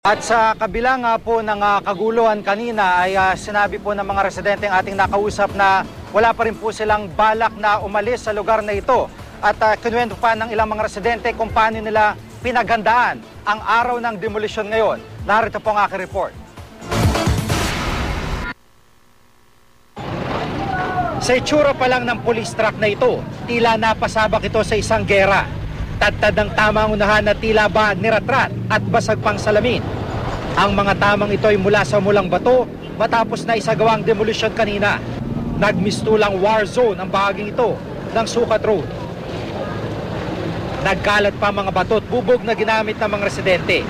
At sa kabila nga po ng kaguluhan kanina ay sinabi po ng mga residente ang ating nakausap na wala pa rin po silang balak na umalis sa lugar na ito. At kinuwento pa ng ilang mga residente kung paano nila pinaghandaan ang araw ng demolisyon ngayon. Narito po ang aking report. Sa itsura pa lang ng police truck na ito, tila napasabak ito sa isang gera. Tadtad ng tamang unahan na tila ba niratrat at basag pang salamin. Ang mga tamang ito ay mula sa mulang bato matapos na isagawang demolisyon kanina. Nagmistulang war zone ang bahaging ito ng Sukat Road. Nagkalat pa mga bato at bubog na ginamit ng mga residente.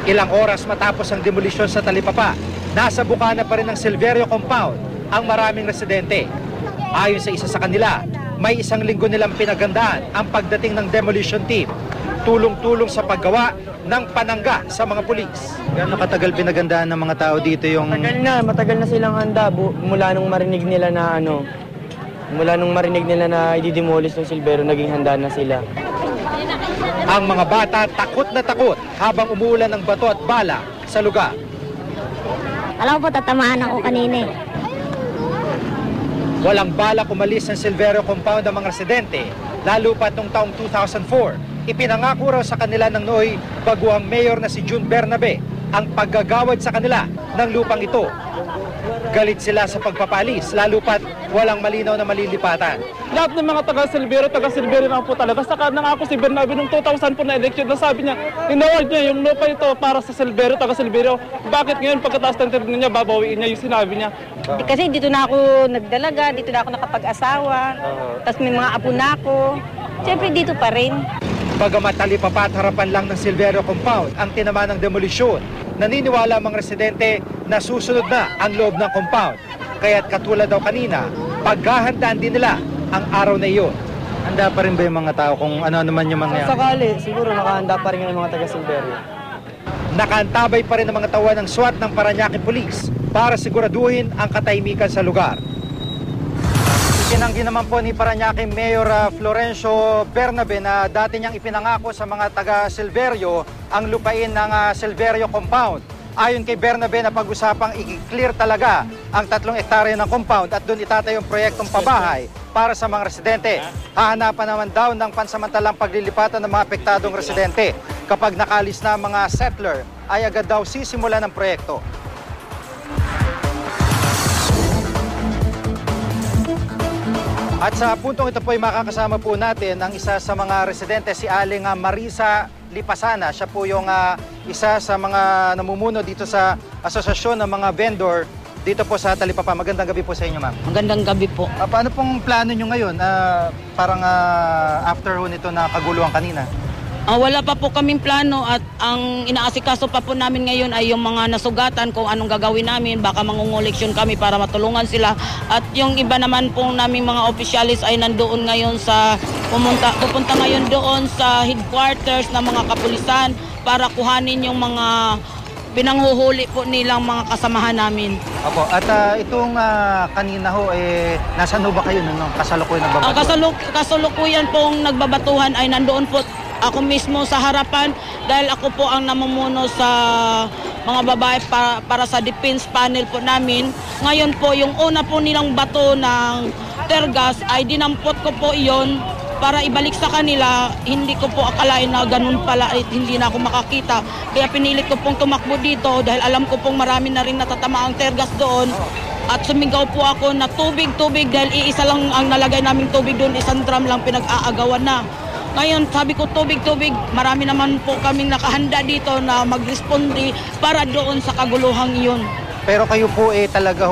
Ilang oras matapos ang demolisyon sa Talipapa, nasa bukana pa rin ng Silverio Compound ang maraming residente. Ayon sa isa sa kanila, may isang linggo nilang pinaghandaan ang pagdating ng demolition team. Tulong-tulong sa paggawa ng panangga sa mga pulis. Gano'ng katagal pinaghandaan ng mga tao dito yung... Matagal na silang handa mula nung marinig nila na i-demolish ng Silverio, naging handa na sila. Ang mga bata takot na takot habang umuulan ng bato at bala sa lugar. Alam ko po, tatamaan ako kanina eh. Walang balak umalis ng Silverio Compound ang mga residente, lalo pa noong taong 2004. Ipinangako raw sa kanila ng nooy baguhang mayor na si June Bernabe ang paggagawad sa kanila ng lupang ito. Galit sila sa pagpapalis, lalo pat walang malinaw na malilipatan. Lahat ng mga taga-Silverio na po talaga. Saka nangako si Bernabe noong 2000 po na election na sabi niya, inaward niya yung lupa ito para sa Silverio, taga-Silverio. Bakit ngayon pagkataas ng termino niya, babawiin niya yung sinabi niya? Kasi dito na ako nagdalaga, dito na ako nakapag-asawa, tapos may mga apo na ako. Siyempre dito pa rin. Bagamat Talipapa at harapan lang ng Silverio Compound ang tinama ng demolisyon, naniniwala ang mga residente na susunod na ang loob ng compound. Kaya't katulad daw kanina, paghahandaan din nila ang araw na iyon. Handa pa rin ba yung mga tao kung ano naman yung mangyayari? Sakali, siguro nakahanda pa rin yung mga taga-Silverio. Nakaantabay pa rin ang mga tauhan ng SWAT ng Parañaque Police para siguraduhin ang katahimikan sa lugar. Itinanggi naman po ni Parañaque Mayor Florencio Bernabe na dati niyang ipinangako sa mga taga-Silverio ang lupain ng Silverio Compound. Ayon kay Bernabe na pag-usapang i-clear talaga ang 3 hektarya ng compound at doon itatayo ang proyektong pabahay para sa mga residente. Hahanapan naman daw ng pansamantalang paglilipatan ng mga apektadong residente. Kapag nakalis na ang mga settler, ay agad daw sisimulan ang proyekto. At sa puntong ito po ay makakasama po natin ang isa sa mga residente, si Aling Marisa Lipasana. Siya po yung isa sa mga namumuno dito sa asosasyon ng mga vendor dito po sa Talipapa. Magandang gabi po sa inyo, ma'am. Magandang gabi po. Paano pong plano nyo ngayon? Parang after nito na kaguluhan kanina. Wala pa po kaming plano at ang inaasikaso pa po namin ngayon ay yung mga nasugatan kung anong gagawin namin. Baka mangungoleksyon kami para matulungan sila. At yung iba naman po naming mga opisyalis ay nandoon ngayon sa pupunta ngayon doon sa headquarters ng mga kapulisan para kuhanin yung mga pinanghuhuli po nilang mga kasamahan namin. Opo, at itong kanina ho, nasaan ho ba kayo nung kasalukuyan nagbabatuhan? Ang kasalukuyan pong nagbabatuhan ay nandoon po ako mismo sa harapan dahil ako po ang namumuno sa mga babae para sa defense panel po namin. Ngayon po, yung una po nilang bato ng tergas ay dinampot ko po iyon para ibalik sa kanila. Hindi ko po akalain na ganun pala at hindi na ako makakita. Kaya pinilit ko pong tumakbo dito dahil alam ko pong marami na rin natatama ang tergas doon. At sumigaw po ako na tubig dahil iisa lang ang nalagay naming tubig doon, isang drum lang pinag-aagawan na. Ngayon, sabi ko tubig, marami naman po kaming nakahanda dito na mag-respondi para doon sa kaguluhang iyon. Pero kayo po talaga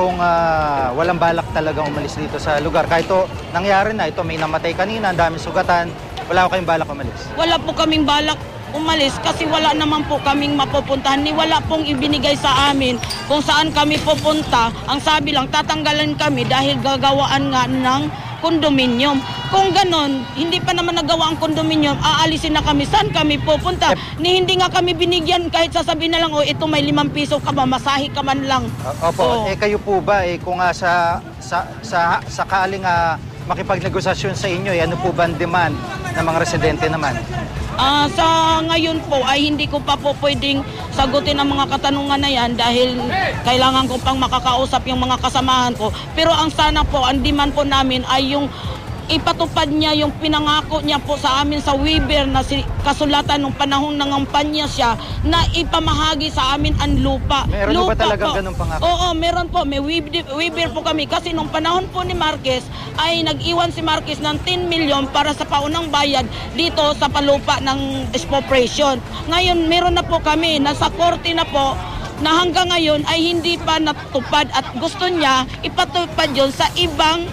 walang balak talagang umalis dito sa lugar. Kahit ito nangyari na, ito may namatay kanina, ang daming sugatan, wala ko kayong balak umalis? Wala po kaming balak umalis kasi wala naman po kaming mapupuntahan. Wala pong ibinigay sa amin kung saan kami pupunta. Ang sabi lang, tatanggalan kami dahil gagawaan nga ng kondominium. Kung ganon, hindi pa naman nagawa ang kondominium, aalisin na kami. Saan kami pupunta? Hindi nga kami binigyan kahit sasabihin na lang, ito may 5 piso ka ba, masahe ka man lang. Opo, kayo po ba, kung sakaling makipagnegosasyon sa inyo, ano po ba ang demand ng mga residente naman? Sa ngayon po ay hindi ko pa po pwedeng sagutin ang mga katanungan na yan dahil kailangan ko pang makakausap yung mga kasamahan ko. Pero ang sana po, ang demand po namin ay yung ipatupad niya yung pinangako niya po sa amin sa Weber na kasulatan nung panahon ng kampanya siya na ipamahagi sa amin ang lupa. Meron lupa ba talagang po. ganun pangako? Oo, meron po. May Weber po kami kasi nung panahon po ni Marquez ay nag-iwan si Marquez ng 10 million para sa paunang bayad dito sa palupa ng expropriation. Ngayon, meron na po kami, nasa korte na po, na hanggang ngayon ay hindi pa natupad at gusto niya ipatupad yun sa ibang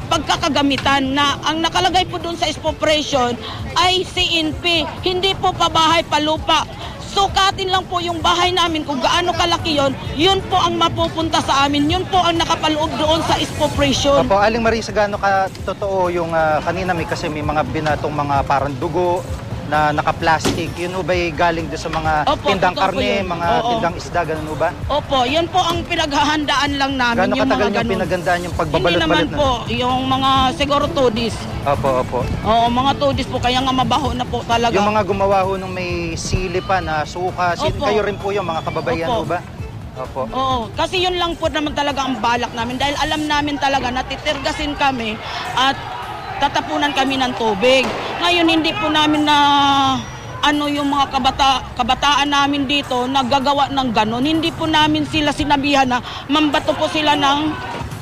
pagkakagamitan na ang nakalagay po doon sa expropriation ay CNP, hindi po pabahay palupa. Sukatin lang po yung bahay namin kung gaano kalaki yon, yun po ang mapupunta sa amin, yun po ang nakapaloob doon sa expropriation. Opo, Aling Marisa, gaano ka totoo yung kanina kasi may mga binatong mga parang dugo na naka-plastic, yun ho ba'y galing doon sa mga Opo, tindang totoo po karne, yun. mga Oo. tindang isda, ganun ho ba? Opo, yun po ang pinaghahandaan lang namin. Gaano yung katagal mga yung ganun. pinagandaan yung Hindi pagbabalot-balot naman po, yung mga siguro 2 days. Opo, opo. Oo, mga 2 days po, kaya nga mabaho na po talaga. Yung mga gumawa ho nung may sili pa na suka, Opo. kayo rin po yung mga kababayan ho Opo. ba? Opo. Oo, kasi yun lang po naman talaga ang balak namin dahil alam namin talaga na titirgasin kami at tatapunan kami ng tubig. Ngayon hindi po namin na yung mga kabataan namin dito naggagawa ng ganon. Hindi po namin sila sinabihan na mambato po sila ng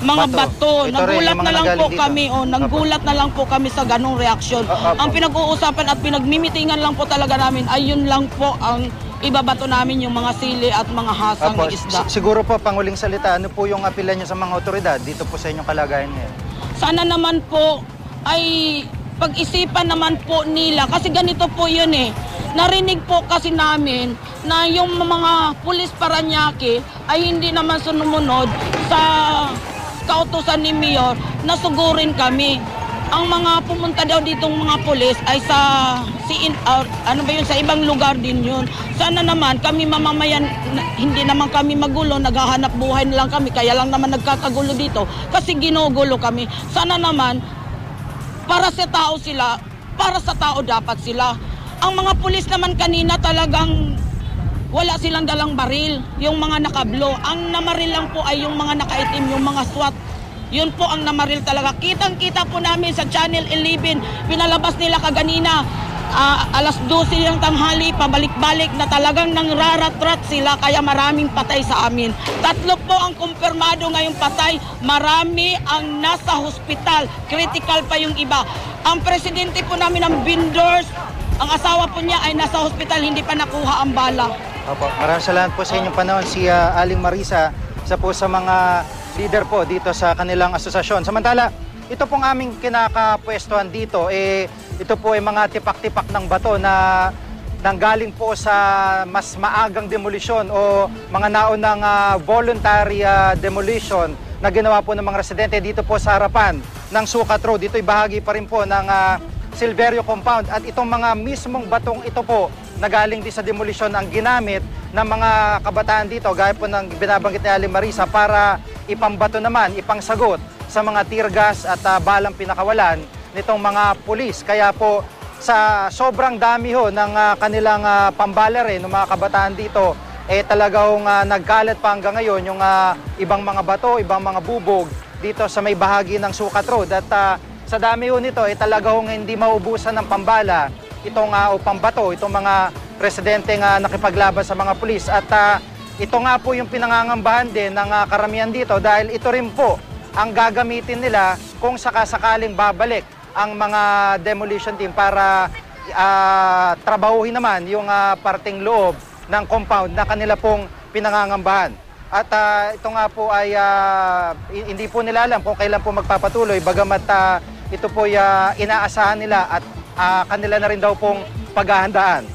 mga bato. Ito rin, Nagulat yung mga na lang po nanggaling dito. kami, nagulat na lang po kami sa ganong reaksyon. Opo. Ang pinag-uusapan at pinagmimitingan lang po talaga namin ay yun lang po ang ibabato namin yung mga sili at mga hasang Opo, na isda. siguro po, panguling salita, ano po yung apela niyo sa mga otoridad dito po sa inyong kalagayan ngayon? Sana naman po ay pag-isipan naman po nila kasi ganito po yun eh. Narinig po kasi namin na yung mga pulis Paranaque ay hindi naman sumunod sa kautusan ni Mayor na sugurin kami. Ang mga pumunta daw ditong mga pulis ay sa sa ibang lugar din yun. Sana naman kami mamamayan, hindi naman kami magulo, naghahanap buhay na lang kami, kaya lang naman nagkakagulo dito kasi ginugulo kami. Sana naman para sa tao sila, para sa tao dapat sila. Ang mga pulis naman kanina talagang wala silang dalang baril, yung mga nakablo. Ang namaril lang po ay yung mga nakaitim, yung mga SWAT. Yun po ang namaril talaga. Kitang-kita po namin sa Channel 11, pinalabas nila kaganina, alas 12 ng tanghali, pabalik-balik na talagang nangraratrat sila kaya maraming patay sa amin. 3 po ang kumpirmado ngayong patay, marami ang nasa hospital, critical pa yung iba. Ang presidente po namin ng Bindors, ang asawa po niya ay nasa hospital, hindi pa nakuha ang bala. Opo, maraming salamat po sa inyong panahon. Si Aling Marisa, isa po sa mga leader po dito sa kanilang asosasyon. Samantala, ito pong aming kinakapwestuhan dito, ito po ay mga tipak-tipak ng bato na nanggaling po sa mas maagang demolisyon o mga naunang voluntary demolition na ginawa po ng mga residente dito po sa harapan ng Sukat Road. Ito'y bahagi pa rin po ng Silverio Compound at itong mga mismong batong ito po na galing din sa demolition ang ginamit ng mga kabataan dito gaya po ng binabanggit ni Aling Marisa para ipambato naman, ipangsagot sa mga tear gas at balang pinakawalan nitong mga pulis. Kaya po sa sobrang dami ho ng kanilang pambalare ng mga kabataan dito, talagang nagkalat pa hanggang ngayon yung ibang mga bato, ibang mga bubog dito sa may bahagi ng Sukat Road. At sa dami ho nito, talagang hindi maubusan ng pambala itong o pambato, itong mga residente nga nakipaglaban sa mga pulis. At ito nga po yung pinangangambahan din ng karamihan dito dahil ito rin po ang gagamitin nila kung sakasakaling babalik ang mga demolition team para trabahuhin naman yung parting loob ng compound na kanila pong pinangangambahan. At ito nga po ay hindi po nila alam kung kailan po magpapatuloy bagamat ito po ay inaasahan nila at kanila na rin daw pong paghahandaan.